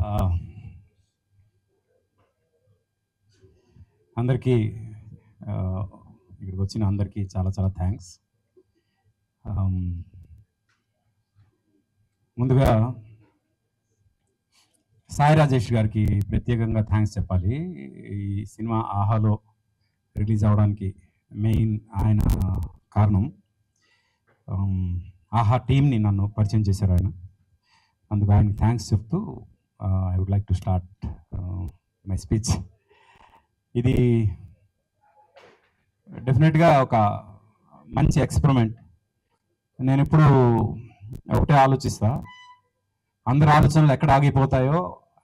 ఆ, అందరికీ ఆ, ఇక్కడికి వచ్చిన అందరికీ చాలా చాలా థ్యాంక్స్. ముందుగా సాయి రాజేష్ గారికి ప్రత్యేకంగా థ్యాంక్స్ చెప్పాలి. ఈ సినిమా ఆహాలో రిలీజ్ అవ్వడానికి మెయిన్ ఆయన కారణం. ఆహా టీంని నన్ను పరిచయం చేశారు ఆయన. అందుకు ఆయనకి థ్యాంక్స్ చెప్తూ I would like to start my speech. ఇది డెఫినెట్గా ఒక మంచి ఎక్స్పెరిమెంట్. నేను ఇప్పుడు ఒకటే ఆలోచిస్తా, అందరి ఆలోచనలు ఎక్కడ ఆగిపోతాయో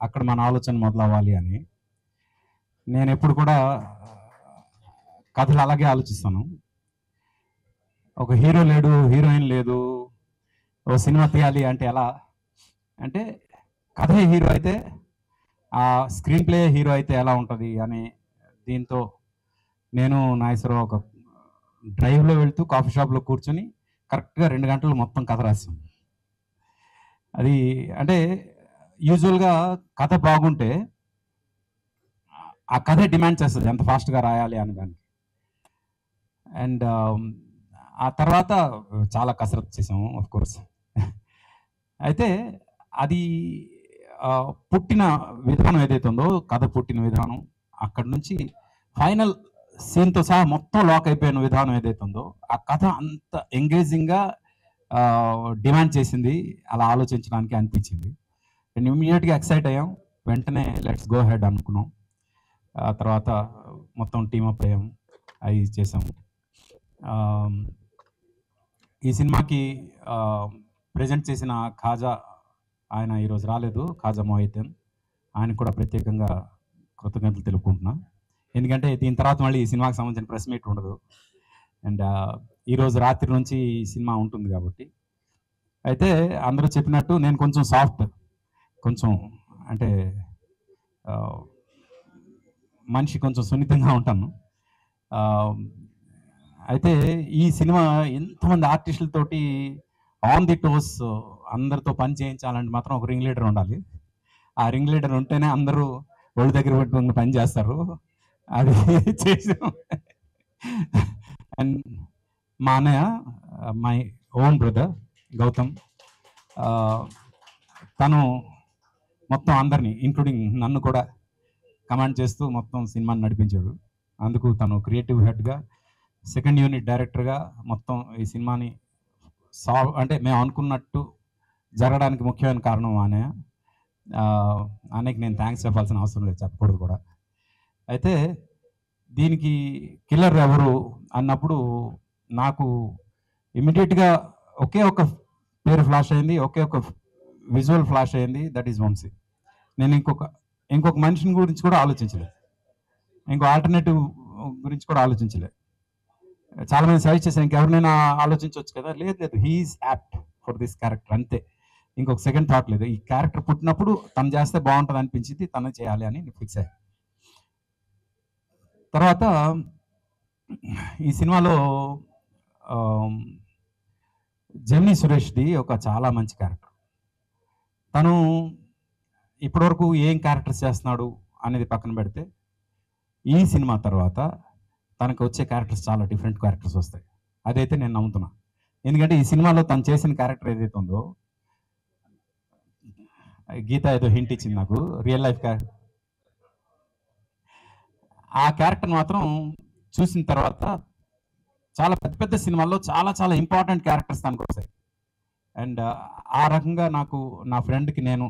అక్కడ మన ఆలోచన మొదలవ్వాలి అని. నేను ఎప్పుడు కూడా కథలు అలాగే ఆలోచిస్తాను. ఒక హీరో లేడు, హీరోయిన్ లేదు, ఓ సినిమా తీయాలి అంటే ఎలా అంటే, కథే హీరో అయితే ఆ స్క్రీన్ ప్లే హీరో అయితే ఎలా ఉంటుంది అని దీంతో నేను నాగేశ్వరరావు ఒక డ్రైవ్లో వెళ్తూ కాఫీ షాప్లో కూర్చొని కరెక్ట్గా 2 గంటలు మొత్తం కథ రాసాం. అది అంటే యూజువల్గా కథ బాగుంటే ఆ కథే డిమాండ్ చేస్తుంది ఎంత ఫాస్ట్గా రాయాలి అని దానికి. అండ్ ఆ తర్వాత చాలా కసరత్తు చేసాము ఆఫ్ కోర్స్. అయితే అది పుట్టిన విధానం ఏదైతే ఉందో, కథ పుట్టిన విధానం, అక్కడి నుంచి ఫైనల్ సీన్తో సహా మొత్తం లాక్ అయిపోయిన విధానం ఏదైతే ఉందో, ఆ కథ అంత ఎంగేజింగ్గా డిమాండ్ చేసింది, అలా ఆలోచించడానికి అనిపించింది. అండ్ ఇమ్మీడియట్గా ఎక్సైట్ అయ్యాం, వెంటనే లెట్స్ గో హెడ్ అనుకున్నాం. ఆ తర్వాత మొత్తం టీమప్ అయ్యాం, అవి చేసాం. ఈ సినిమాకి ప్రజెంట్ చేసిన ఖాజా, ఆయన ఈరోజు రాలేదు, ఖాజా మొహిద్దీన్, ఆయనకు కూడా ప్రత్యేకంగా కృతజ్ఞతలు తెలుపుకుంటున్నా. ఎందుకంటే దీని తర్వాత మళ్ళీ ఈ సినిమాకి సంబంధించిన ప్రెస్ మీట్ ఉండదు, అండ్ ఈరోజు రాత్రి నుంచి ఈ సినిమా ఉంటుంది కాబట్టి. అయితే అందరూ చెప్పినట్టు నేను కొంచెం సాఫ్ట్, కొంచెం అంటే మనిషి కొంచెం సున్నితంగా ఉంటాను. అయితే ఈ సినిమా ఎంతమంది ఆర్టిస్టులతోటి ఆన్ ది టోస్ అందరితో పని చేయించాలంటే మాత్రం ఒక రింగ్ లీడర్ ఉండాలి. ఆ రింగ్ లీడర్ ఉంటేనే అందరూ ఒళ్ళు దగ్గర పెట్టుకుని పని చేస్తారు. అది చేసాం. అండ్ మా అన్నయ్య, మై ఓన్ బ్రదర్ గౌతమ్, తను మొత్తం అందరినీ ఇంక్లూడింగ్ నన్ను కూడా కమాండ్ చేస్తూ మొత్తం సినిమాని నడిపించాడు. అందుకు తను క్రియేటివ్ హెడ్గా, సెకండ్ యూనిట్ డైరెక్టర్గా మొత్తం ఈ సినిమాని అంటే మేము అనుకున్నట్టు జరగడానికి ముఖ్యమైన కారణం అన్నయ్య. అన్నయ్యకి నేను థ్యాంక్స్ చెప్పాల్సిన అవసరం లేదు, చెప్పకూడదు కూడా. అయితే దీనికి కిల్లర్ ఎవరు అన్నప్పుడు నాకు ఇమ్మీడియట్గా ఒకే ఒక పేరు ఫ్లాష్ అయింది, ఒకే ఒక విజువల్ ఫ్లాష్ అయింది, దట్ ఈస్ వంశీ. నేను ఇంకొక మనిషిని గురించి కూడా ఆలోచించలేదు, ఇంకో ఆల్టర్నేటివ్ గురించి కూడా ఆలోచించలేదు. చాలామంది సజెస్ట్ చేశాను, ఇంకెవరినైనా ఆలోచించవచ్చు కదా, లేదు, he's apt for this character, అంతే. ఇంకొక సెకండ్ థాట్ లేదు. ఈ క్యారెక్టర్ పుట్టినప్పుడు తను చేస్తే బాగుంటుంది అనిపించింది, తను చేయాలి అని ఫిక్స్ అయ్యాను. తర్వాత ఈ సినిమాలో జెమినీ సురేష్ది ఒక చాలా మంచి క్యారెక్టర్. తను ఇప్పటివరకు ఏం క్యారెక్టర్స్ చేస్తున్నాడు అనేది పక్కన పెడితే, ఈ సినిమా తర్వాత తనకు వచ్చే క్యారెక్టర్స్ చాలా డిఫరెంట్ క్యారెక్టర్స్ వస్తాయి. అదైతే నేను నమ్ముతున్నా. ఎందుకంటే ఈ సినిమాలో తను చేసిన క్యారెక్టర్ ఏదైతే ఉందో, గీత ఏదో హింట్ ఇచ్చింది నాకు, రియల్ లైఫ్ క్యారెక్టర్. ఆ క్యారెక్టర్ మాత్రం చూసిన తర్వాత చాలా పెద్ద పెద్ద సినిమాల్లో చాలా చాలా ఇంపార్టెంట్ క్యారెక్టర్స్ తనకు వస్తాయి. అండ్ ఆ రకంగా నాకు, నా ఫ్రెండ్కి నేను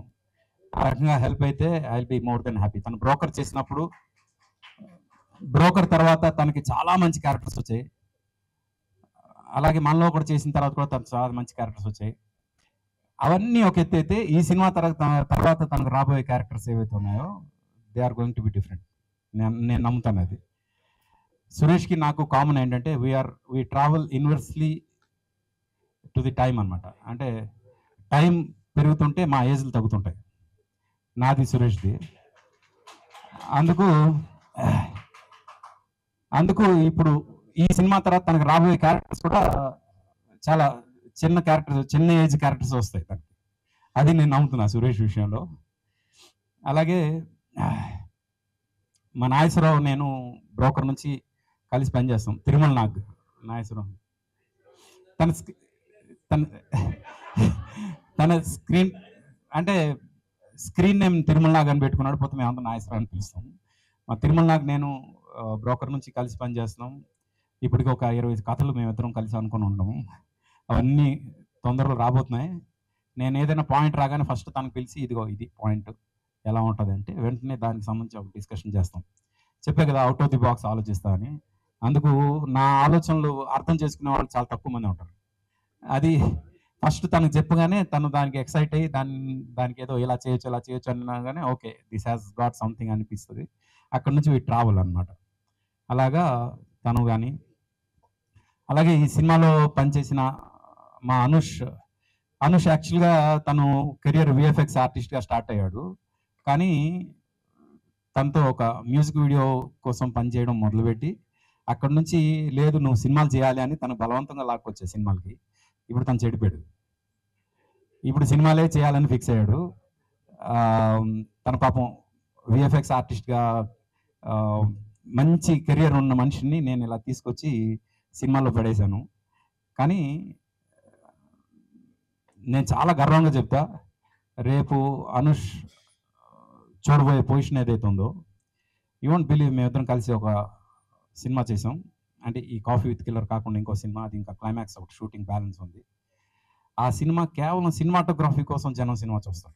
ఆ రకంగా హెల్ప్ అయితే I will be more than happy. తను బ్రోకర్ చేసినప్పుడు, బ్రోకర్ తర్వాత తనకి చాలా మంచి క్యారెక్టర్స్ వచ్చాయి. అలాగే మనలో కూడా చేసిన తర్వాత కూడా తనకు చాలా మంచి క్యారెక్టర్స్ వచ్చాయి. అవన్నీ ఒక ఎత్తు అయితే, ఈ సినిమా తర్వాత తనకు రాబోయే క్యారెక్టర్స్ ఏవైతే ఉన్నాయో, they are going to be different. నేను నమ్ముతాను అది. సురేష్కి నాకు కామన్ ఏంటంటే, we travel inversely to the time అనమాట. అంటే టైం పెరుగుతుంటే మా ఏజ్లు తగ్గుతుంటాయి, నాది సురేష్ది. అందుకు ఇప్పుడు ఈ సినిమా తర్వాత తనకు రాబోయే క్యారెక్టర్స్ కూడా చాలా చిన్న క్యారెక్టర్స్, చిన్న ఏజ్ క్యారెక్టర్స్ వస్తాయి తనకి. అది నేను నమ్ముతున్నా సురేష్ విషయంలో. అలాగే మా నాగేశ్వరరావు నేను బ్రోకర్ నుంచి కలిసి పనిచేస్తాం. తిరుమల నాగేశ్వరరావు తన తన తన స్క్రీన్ అంటే స్క్రీన్ నేమ్ తిరుమల నాగ్ అని పెట్టుకున్నాడు. పోతే మేమంతా నాగేశ్వరరావు అని పిలుస్తాం. మా తిరుమల నాగ్ నేను బ్రోకర్ నుంచి కలిసి పనిచేస్తున్నాం. ఇప్పటికి ఒక 20 కథలు మేమిద్దరం కలిసి అనుకుని ఉంటాము. అవన్నీ తొందరలో రాబోతున్నాయి. నేను ఏదైనా పాయింట్ రాగానే ఫస్ట్ తనకు పిలిచి ఇదిగో ఇది పాయింట్ ఎలా ఉంటుంది అంటే వెంటనే దానికి సంబంధించి ఒక డిస్కషన్ చేస్తాం. చెప్పే కదా అవుట్ ఆఫ్ ది బాక్స్ ఆలోచిస్తా అని. అందుకు నా ఆలోచనలు అర్థం చేసుకునే వాళ్ళు చాలా తక్కువ మంది ఉంటారు. అది ఫస్ట్ తనకు చెప్పగానే తను దానికి ఎక్సైట్ అయ్యి దానికి ఏదో ఇలా చేయొచ్చు అన్నాగానే okay this has got something అనిపిస్తుంది. అక్కడ నుంచి వీ ట్రావెల్ అనమాట. అలాగా తను కానీ అలాగే ఈ సినిమాలో పనిచేసిన మా అనుష్ యాక్చువల్గా తను కెరియర్ విఎఫ్ఎక్స్ ఆర్టిస్ట్గా స్టార్ట్ అయ్యాడు. కానీ తనతో ఒక మ్యూజిక్ వీడియో కోసం పనిచేయడం మొదలుపెట్టి అక్కడ నుంచి లేదు నువ్వు సినిమాలు చేయాలి అని తను బలవంతంగా లాక్కొచ్చే సినిమాలకి. ఇప్పుడు తను చెడిపోయాడు. ఇప్పుడు సినిమాలే చేయాలని ఫిక్స్ అయ్యాడు. తన పాపం విఎఫ్ఎక్స్ ఆర్టిస్ట్గా మంచి కెరియర్ ఉన్న మనిషిని నేను ఇలా తీసుకొచ్చి సినిమాలో పడేశాను. కానీ నేను చాలా గర్వంగా చెప్తా, రేపు అనుష్ చూడబోయే పొజిషన్ ఏదైతే ఉందో యూ వోంట్ బిలీవ్ మేమిద్దరం కలిసి ఒక సినిమా చేసాం. అంటే ఈ కాఫీ విత్ కిల్లర్ కాకుండా ఇంకో సినిమా, అది ఇంకా క్లైమాక్స్ ఒకటి షూటింగ్ బ్యాలెన్స్ ఉంది. ఆ సినిమా కేవలం సినిమాటోగ్రఫీ కోసం జనం సినిమా చూస్తారు.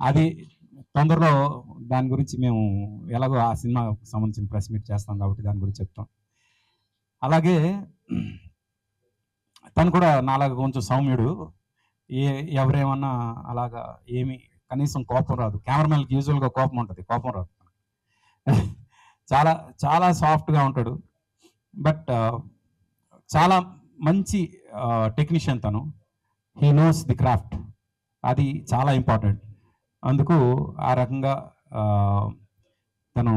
అది తొందరలో దాని గురించి మేము ఎలాగో ఆ సినిమాకి సంబంధించిన ప్రెస్ మీట్ చేస్తాం కాబట్టి దాని గురించి చెప్తాం. అలాగే తను కూడా నాలాగా కొంచెం సౌమ్యుడు. ఎవరేమన్నా అలాగా ఏమి కనీసం కోపం రాదు. కెమెరామెన్కి యూజువల్గా కోపం ఉంటుంది, కోపం రాదు. చాలా చాలా సాఫ్ట్గా ఉంటాడు. బట్ చాలా మంచి టెక్నీషియన్ తను. He knows the craft. అది చాలా ఇంపార్టెంట్. అందుకు ఆ రకంగా తను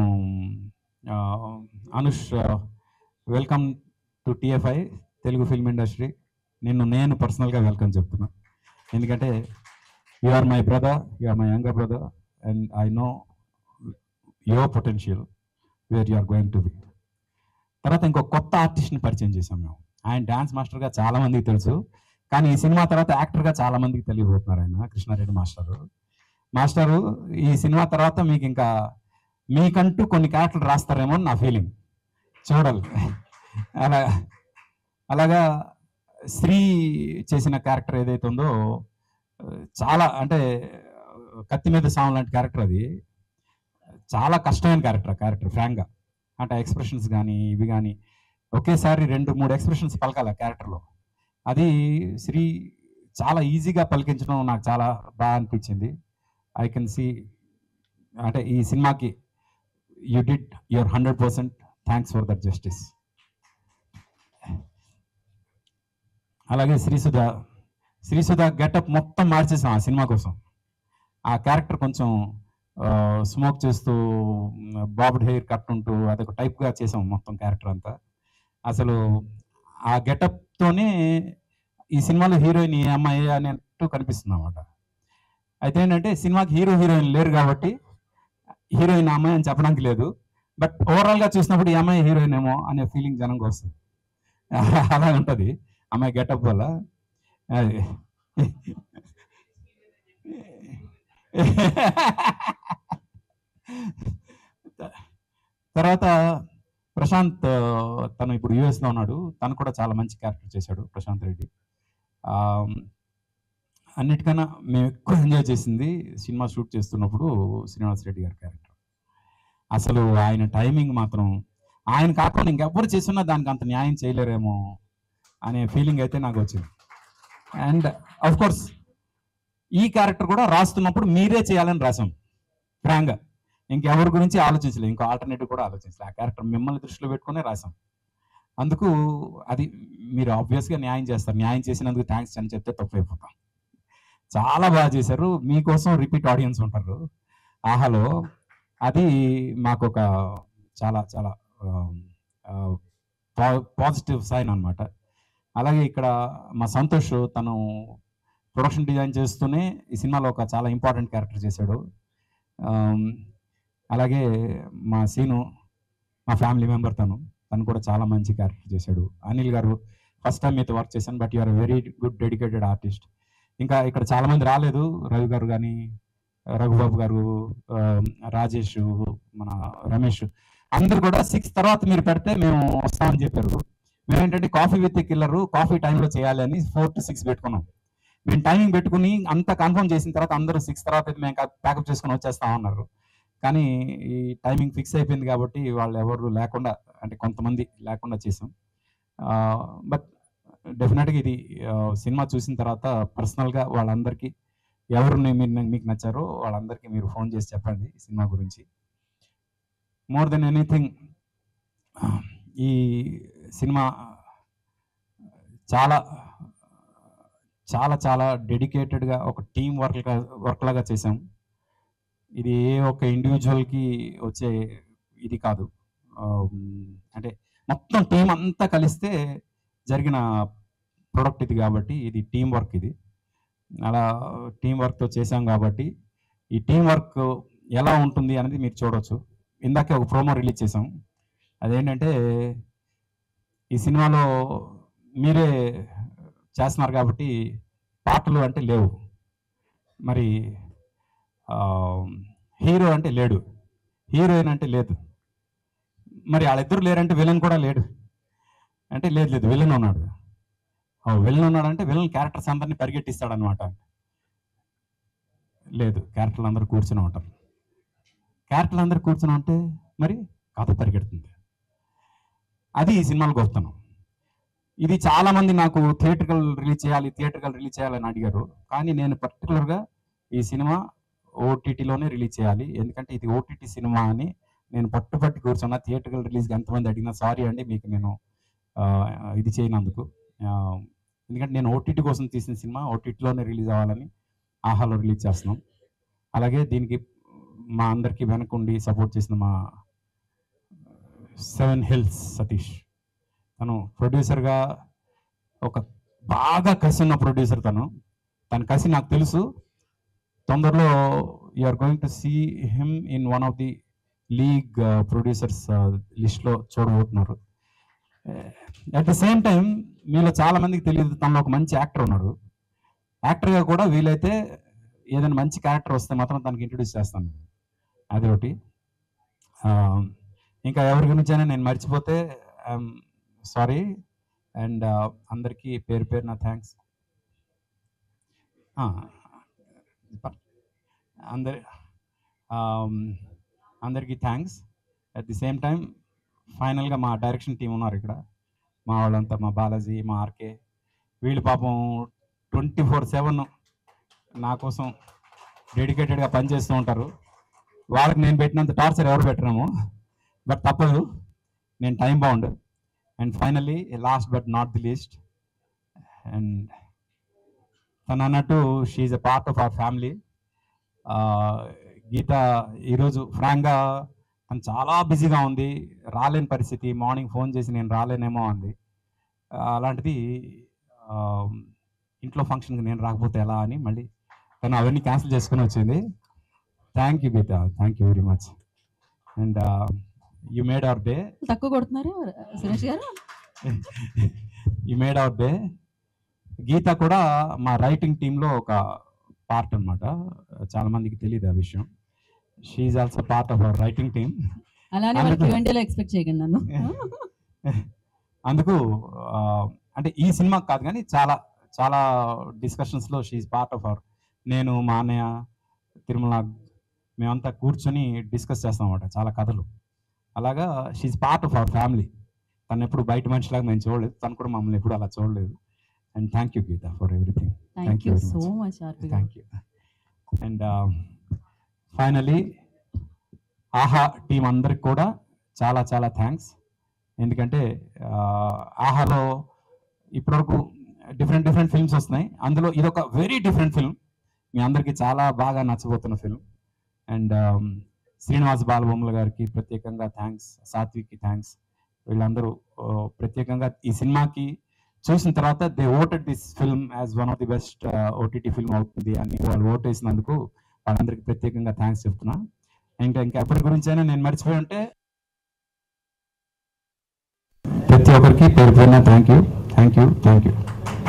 Anush welcome to TFI Telugu film industry. నేను పర్సనల్గా వెల్కమ్ చెప్తున్నా. ఎందుకంటే you are my brother, you are my younger brother and I know your potential where you are going to be. తర్వాత ఇంకో కొత్త ఆర్టిస్ట్ని పరిచయం చేశాం మేము. ఆయన డ్యాన్స్ మాస్టర్గా చాలామందికి తెలుసు, కానీ ఈ సినిమా తర్వాత యాక్టర్గా చాలామందికి తెలియబోతున్నారు. ఆయన కృష్ణారెడ్డి మాస్టరు ఈ సినిమా తర్వాత మీకు ఇంకా మీకంటూ కొన్ని క్యారెక్టర్లు రాస్తారేమో అని నా ఫీలింగ్. చూడాలి. అలాగా శ్రీ చేసిన క్యారెక్టర్ ఏదైతే ఉందో చాలా అంటే కత్తి మీద సాము లాంటి క్యారెక్టర్. అది చాలా కష్టమైన క్యారెక్టర్ ఫ్రాంక్గా. అంటే ఎక్స్ప్రెషన్స్ కానీ ఇవి కానీ ఒకేసారి 2-3 ఎక్స్ప్రెషన్స్ పలకాలి ఆ క్యారెక్టర్లో. అది శ్రీ చాలా ఈజీగా పలికించడం నాకు చాలా బాగా అనిపించింది. ఐ కెన్ సీ అంటే ఈ సినిమాకి you did your 100%. Thanks for that justice. అలాగే శ్రీసుధ గెటప్ మొత్తం మార్చేసాం ఆ సినిమా కోసం. ఆ క్యారెక్టర్ కొంచెం స్మోక్ చేస్తూ బాబ్డ్ హెయిర్ కట్ ఉంటూ అదొక టైప్గా చేసాం మొత్తం క్యారెక్టర్ అంతా. అసలు ఆ గెటప్తోనే ఈ సినిమాలో హీరోయిన్ ఈ అమ్మాయి అనేట్టు కనిపిస్తుంది అన్నమాట. అయితే ఏంటంటే సినిమాకి హీరోయిన్ లేరు కాబట్టి హీరోయిన్ అమ్మాయి అని చెప్పడానికి లేదు. బట్ ఓవరాల్గా చూసినప్పుడు ఈ అమ్మాయి హీరోయిన్ ఏమో అనే ఫీలింగ్ జనంగా వస్తుంది. అలా ఉంటుంది అమ్మాయి గెటప్ వల్ల. తర్వాత ప్రశాంత్ తను ఇప్పుడు యూఎస్లో ఉన్నాడు. తను కూడా చాలా మంచి క్యారెక్టర్ చేశాడు ప్రశాంత్ రెడ్డి. అన్నిటికన్నా మేము ఎక్కువ ఎంజాయ్ చేసింది సినిమా షూట్ చేస్తున్నప్పుడు శ్రీనివాస్ రెడ్డి గారి క్యారెక్టర్. అసలు ఆయన టైమింగ్ మాత్రం ఆయన కాకుండా ఇంకెవ్వరు చేస్తున్నా దానికి అంత న్యాయం చేయలేరేమో అనే ఫీలింగ్ అయితే నాకు వచ్చింది. అండ్ అఫ్ కోర్స్ ఈ క్యారెక్టర్ కూడా రాస్తున్నప్పుడు మీరే చేయాలని రాసాం ఫ్రాంక్గా. ఇంకెవరి గురించి ఆలోచించలేదు, ఇంకో ఆల్టర్నేటివ్ కూడా ఆలోచించలేదు. ఆ క్యారెక్టర్ మిమ్మల్ని దృష్టిలో పెట్టుకునే రాసాం. అందుకు అది మీరు ఆబ్వియస్గా న్యాయం చేస్తారు. న్యాయం చేసినందుకు థ్యాంక్స్ అని చెప్తే తప్పు అయిపోతాం. చాలా బాగా చేశారు. మీకోసం రిపీట్ ఆడియన్స్ ఉంటారు ఆహాలో. అది మాకు ఒక చాలా చాలా పాజిటివ్ సైన్ అనమాట. అలాగే ఇక్కడ మా సంతోష్ తను ప్రొడక్షన్ డిజైన్ చేస్తూనే ఈ సినిమాలో ఒక చాలా ఇంపార్టెంట్ క్యారెక్టర్ చేశాడు. అలాగే మా సీను మా ఫ్యామిలీ మెంబర్, తను కూడా చాలా మంచి క్యారెక్టర్ చేశాడు. అనిల్ గారు ఫస్ట్ టైం మీతో వర్క్ చేశాను, but you are very good dedicated artist. ఇంకా ఇక్కడ చాలామంది రాలేదు, రవి గారు కానీ, రఘుబాబు గారు, రాజేష్, మన రమేష్, అందరు కూడా 6 తర్వాత మీరు పెడితే మేము వస్తామని చెప్పారు. మేమేంటంటే కాఫీ విత్ కిల్లర్ కాఫీ టైంలో చేయాలి అని 4 to 6 పెట్టుకున్నాం. మేము టైమింగ్ పెట్టుకుని అంతా కన్ఫర్మ్ చేసిన తర్వాత అందరూ 6 తర్వాత అయితే మేము ప్యాకప్ చేసుకుని వచ్చేస్తామన్నారు. కానీ ఈ టైమింగ్ ఫిక్స్ అయిపోయింది కాబట్టి వాళ్ళు ఎవరు లేకుండా, అంటే కొంతమంది లేకుండా చేసాం. బట్ డెఫినెట్గా ఇది సినిమా చూసిన తర్వాత పర్సనల్గా వాళ్ళందరికీ ఎవరు మీకు నచ్చారో వాళ్ళందరికీ మీరు ఫోన్ చేసి చెప్పండి ఈ సినిమా గురించి. మోర్ దెన్ ఎనీథింగ్ ఈ సినిమా చాలా చాలా చాలా డెడికేటెడ్గా ఒక టీం వర్క్ లాగా చేసాం. ఇది ఏ ఒక్క ఇండివిజువల్కి వచ్చే ఇది కాదు, అంటే మొత్తం టీం అంతా కలిస్తే జరిగిన ప్రొడక్ట్ ఇది కాబట్టి ఇది టీం వర్క్. ఇది అలా టీం వర్క్తో చేసాం కాబట్టి ఈ టీం వర్క్ ఎలా ఉంటుంది అనేది మీరు చూడవచ్చు. ఇందాకే ఒక ప్రోమో రిలీజ్ చేసాం. అదేంటంటే ఈ సినిమాలో మీరే చేస్తున్నారు కాబట్టి పాటలు అంటే లేవు, మరి హీరో అంటే లేడు, హీరోయిన్ అంటే లేదు, మరి వాళ్ళిద్దరు లేరంటే విలన్ కూడా లేడు అంటే లేదు విలన్ ఉన్నాడు. విలన్ ఉన్నాడంటే విలన్ క్యారెక్టర్స్ అందరినీ పరిగెట్టిస్తాడనమాట. లేదు, క్యారెక్టర్లు అందరూ కూర్చుని ఉంటారు. క్యారెక్టర్లు అందరూ కూర్చుని ఉంటే మరి కథ పరిగెడుతుంది. అది ఈ సినిమాలు గొప్పతనం. ఇది చాలామంది నాకు థియేటర్కల్ రిలీజ్ చేయాలని అడిగారు. కానీ నేను పర్టికులర్గా ఈ సినిమా ఓటీటీలోనే రిలీజ్ చేయాలి, ఎందుకంటే ఇది ఓటీటీ సినిమా అని నేను పట్టుపట్టి కూర్చున్నా. థియేటర్కల్ రిలీజ్కి ఎంతమంది అడిగినా సారీ అండి మీకు నేను ఇది చేయనందుకు. ఎందుకంటే నేను ఓటీటీ కోసం తీసిన సినిమా ఓటీటీలోనే రిలీజ్ అవ్వాలని ఆహాలో రిలీజ్ చేస్తున్నాం. అలాగే దీనికి మా అందరికీ వెనకుండి సపోర్ట్ చేసిన మా 7 Hills సతీష్, తను ప్రొడ్యూసర్గా ఒక బాగా కసి ఉన్న ప్రొడ్యూసర్. తన కసి నాకు తెలుసు. తొందరలో you are going to see him in one of the league producers లిస్ట్లో చూడబోతున్నారు. అట్ ద సేమ్ టైం మీలో చాలా మందికి తెలియదు, తనలో ఒక మంచి యాక్టర్ ఉన్నాడు. యాక్టర్గా కూడా వీలైతే ఏదైనా మంచి క్యారెక్టర్ వస్తే మాత్రం తనకి ఇంట్రడ్యూస్ చేస్తాను. అది ఒకటి. ఇంకా ఎవరి గురించైనా నేను మర్చిపోతే ఐఎమ్ సారీ. అండ్ అందరికీ పేరు పేరున థ్యాంక్స్. అందరికీ thanks. At the same time ఫైనల్గా మా డైరెక్షన్ టీం ఉన్నారు ఇక్కడ, మా వాళ్ళంతా, మా బాలాజీ, మా ఆర్కే, వీళ్ళు పాపం 24/7 నా కోసం డెడికేటెడ్గా పనిచేస్తూ ఉంటారు. వాళ్ళకి నేను పెట్టినంత టార్చర్ ఎవరు పెట్టరేమో, బట్ తప్పదు, నేను time bound. And finally last but not the least, and తను అన్నట్టు she's a part of our family. Geetha ఈరోజు ఫ్రాంక్గా తను చాలా బిజీగా ఉంది, రాలేని పరిస్థితి. మార్నింగ్ ఫోన్ చేసి నేను రాలేనేమో అంది. అలాంటిది ఇంట్లో ఫంక్షన్కి నేను రాకపోతే ఎలా అని మళ్ళీ తను అవన్నీ క్యాన్సిల్ చేసుకుని వచ్చింది. Thank you Geetha, thank you very much. And you made our day. తక్కువ కొడుతున్నారు Suresh garu. You made our day. Geetha కూడా మా రైటింగ్ టీంలో ఒక పార్ట్ అనమాట. చాలా మందికి తెలియదు ఆ విషయం. She's also part of our writing team. అలానే ఎక్స్పెక్ట్ చేయకండి నన్ను. అందుకు అంటే ఈ సినిమా కాదు కానీ చాలా చాలా డిస్కషన్స్లో షీఈ్ పార్ట్ ఆఫ్ అవర్. నేను, మా అన్నయ్య, తిరుమల, మేమంతా కూర్చొని డిస్కస్ చేస్తాం అన్నమాట చాలా కథలు. అలాగా she's part of our family. తను ఎప్పుడు బయట మనిషిలాగా మేము చూడలేదు, తను కూడా మమ్మల్ని ఎప్పుడు అలా చూడలేదు. And thank you Geeta for everything. Thank you so much. Thank you. And finally Aha team అందరికి కూడా చాలా చాలా థ్యాంక్స్. ఎందుకంటే ఆహాలో ఇప్పటివరకు డిఫరెంట్ ఫిల్మ్స్ వస్తున్నాయి, అందులో ఇదొక వెరీ డిఫరెంట్ ఫిల్మ్, మీ అందరికీ చాలా బాగా నచ్చబోతున్న ఫిల్మ్. అండ్ శ్రీనివాస్ బాలబొమ్మల గారికి ప్రత్యేకంగా థ్యాంక్స్, సాత్విక్కి థ్యాంక్స్. వీళ్ళందరూ ప్రత్యేకంగా ఈ సినిమాకి చూసిన తర్వాత they voted this film as one of the best OTT film అవుతుంది అని వాళ్ళు ఓట్ వేసినందుకు వాళ్ళందరికీ ప్రత్యేకంగా థ్యాంక్స్ చెప్తున్నా. ఇంకా ఎప్పటి గురించి అయినా నేను మర్చిపోయి ఉంటే ప్రతి ఒక్కరికి పేరు పేరున థ్యాంక్ యూ.